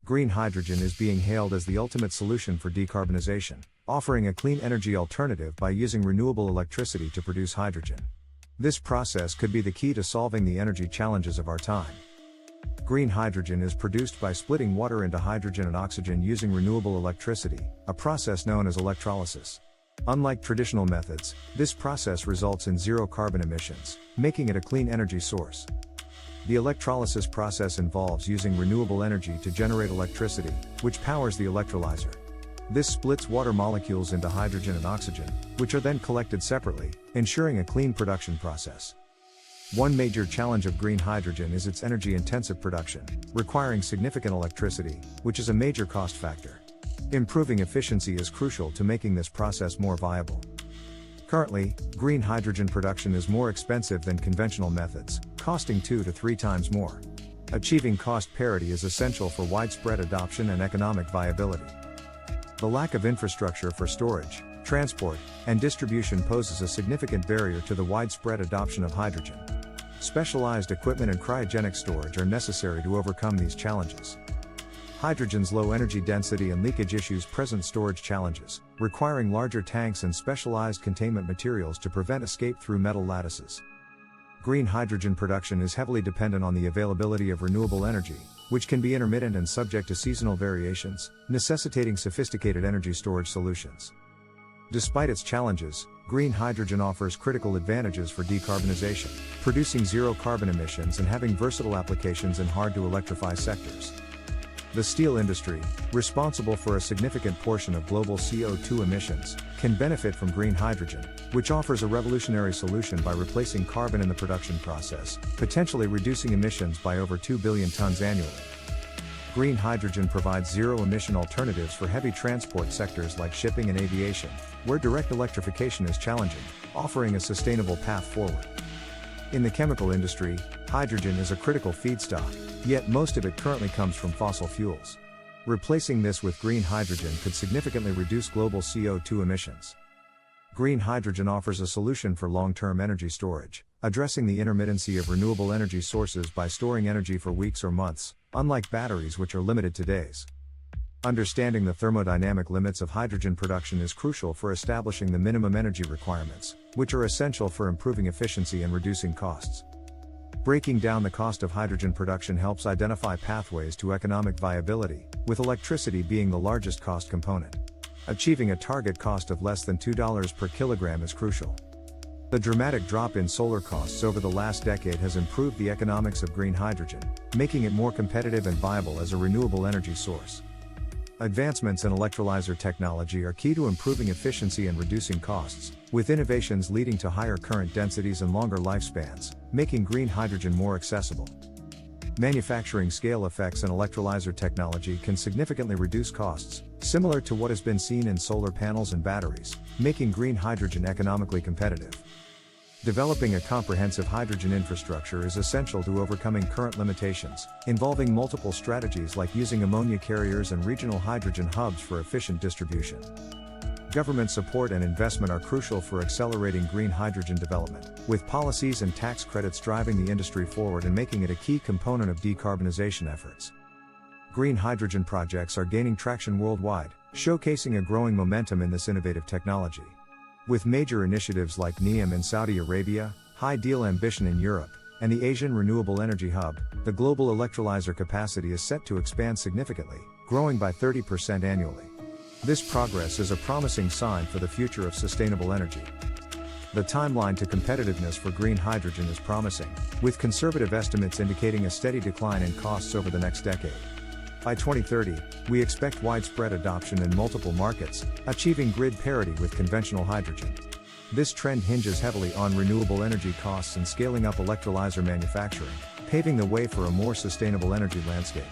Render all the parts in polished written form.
Green hydrogen is being hailed as the ultimate solution for decarbonization, offering a clean energy alternative by using renewable electricity to produce hydrogen. This process could be the key to solving the energy challenges of our time. Green hydrogen is produced by splitting water into hydrogen and oxygen using renewable electricity, a process known as electrolysis. Unlike traditional methods, this process results in zero carbon emissions, making it a clean energy source. The electrolysis process involves using renewable energy to generate electricity, which powers the electrolyzer. This splits water molecules into hydrogen and oxygen, which are then collected separately, ensuring a clean production process. One major challenge of green hydrogen is its energy-intensive production, requiring significant electricity, which is a major cost factor. Improving efficiency is crucial to making this process more viable. Currently, green hydrogen production is more expensive than conventional methods, costing 2 to 3 times more. Achieving cost parity is essential for widespread adoption and economic viability. The lack of infrastructure for storage, transport, and distribution poses a significant barrier to the widespread adoption of hydrogen. Specialized equipment and cryogenic storage are necessary to overcome these challenges. Hydrogen's low energy density and leakage issues present storage challenges, requiring larger tanks and specialized containment materials to prevent escape through metal lattices. Green hydrogen production is heavily dependent on the availability of renewable energy, which can be intermittent and subject to seasonal variations, necessitating sophisticated energy storage solutions. Despite its challenges, green hydrogen offers critical advantages for decarbonization, producing zero carbon emissions and having versatile applications in hard-to-electrify sectors. The steel industry, responsible for a significant portion of global CO2 emissions, can benefit from green hydrogen, which offers a revolutionary solution by replacing carbon in the production process, potentially reducing emissions by over 2 billion tons annually. Green hydrogen provides zero-emission alternatives for heavy transport sectors like shipping and aviation, where direct electrification is challenging, offering a sustainable path forward. In the chemical industry, hydrogen is a critical feedstock, yet most of it currently comes from fossil fuels. Replacing this with green hydrogen could significantly reduce global CO2 emissions. Green hydrogen offers a solution for long-term energy storage, addressing the intermittency of renewable energy sources by storing energy for weeks or months, unlike batteries which are limited to days. Understanding the thermodynamic limits of hydrogen production is crucial for establishing the minimum energy requirements, which are essential for improving efficiency and reducing costs. Breaking down the cost of hydrogen production helps identify pathways to economic viability, with electricity being the largest cost component. Achieving a target cost of less than $2 per kilogram is crucial. The dramatic drop in solar costs over the last decade has improved the economics of green hydrogen, making it more competitive and viable as a renewable energy source. Advancements in electrolyzer technology are key to improving efficiency and reducing costs, with innovations leading to higher current densities and longer lifespans, making green hydrogen more accessible. Manufacturing scale effects and electrolyzer technology can significantly reduce costs, similar to what has been seen in solar panels and batteries, making green hydrogen economically competitive. Developing a comprehensive hydrogen infrastructure is essential to overcoming current limitations, involving multiple strategies like using ammonia carriers and regional hydrogen hubs for efficient distribution. Government support and investment are crucial for accelerating green hydrogen development, with policies and tax credits driving the industry forward and making it a key component of decarbonization efforts. Green hydrogen projects are gaining traction worldwide, showcasing a growing momentum in this innovative technology. With major initiatives like NEOM in Saudi Arabia, High Deal Ambition in Europe, and the Asian Renewable Energy Hub, the global electrolyzer capacity is set to expand significantly, growing by 30% annually. This progress is a promising sign for the future of sustainable energy. The timeline to competitiveness for green hydrogen is promising, with conservative estimates indicating a steady decline in costs over the next decade. By 2030, we expect widespread adoption in multiple markets, achieving grid parity with conventional hydrogen. This trend hinges heavily on renewable energy costs and scaling up electrolyzer manufacturing, paving the way for a more sustainable energy landscape.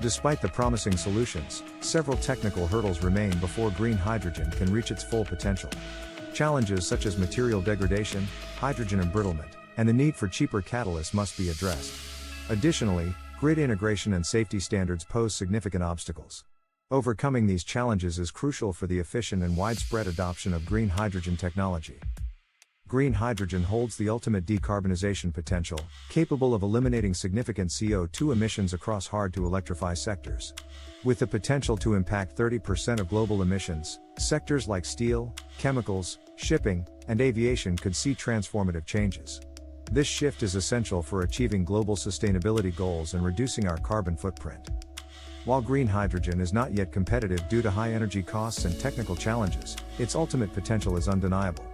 Despite the promising solutions, several technical hurdles remain before green hydrogen can reach its full potential. Challenges such as material degradation, hydrogen embrittlement, and the need for cheaper catalysts must be addressed. Additionally, grid integration and safety standards pose significant obstacles. Overcoming these challenges is crucial for the efficient and widespread adoption of green hydrogen technology. green hydrogen holds the ultimate decarbonization potential, capable of eliminating significant CO2 emissions across hard-to-electrify sectors. With the potential to impact 30% of global emissions, sectors like steel, chemicals, shipping, and aviation could see transformative changes. This shift is essential for achieving global sustainability goals and reducing our carbon footprint. While green hydrogen is not yet competitive due to high energy costs and technical challenges, its ultimate potential is undeniable.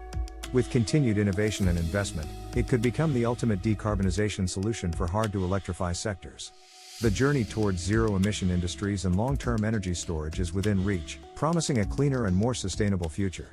With continued innovation and investment, it could become the ultimate decarbonization solution for hard-to-electrify sectors. The journey towards zero-emission industries and long-term energy storage is within reach, promising a cleaner and more sustainable future.